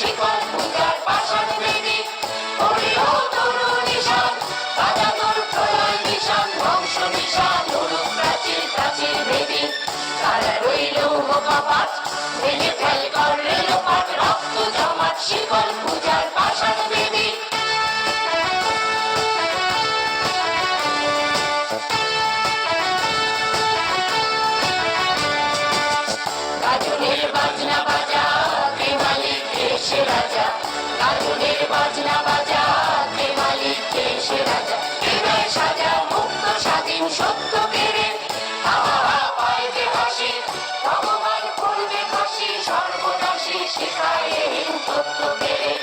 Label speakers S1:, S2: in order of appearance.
S1: শিকল পূজার পাষাণ বেদী, হরিও তরু নিশান বাজানোর প্রলয় নিশান, ধ্বংস নিশান উড়ুক প্রাচীর প্রাচীর বেদী। তারা রইল কপাট ভেঙে ফেল কর রেলপাট, রক্ত জমাট শিকল পূজার পাষাণ বেদী। গাজনের বাজনা বাজা কে মালিক কে সে রাজা, গাজনের বাজনা বাজা কে মালিক কে সে রাজা। হৃদয় সাজা মুক্ত স্বাধীন সত্য কেড়ে, হাওয়া পায় যে হাসি ভগবান করবে ফাঁসি, সর্বনাশী শিখায় তত্ত্ব কেড়ে।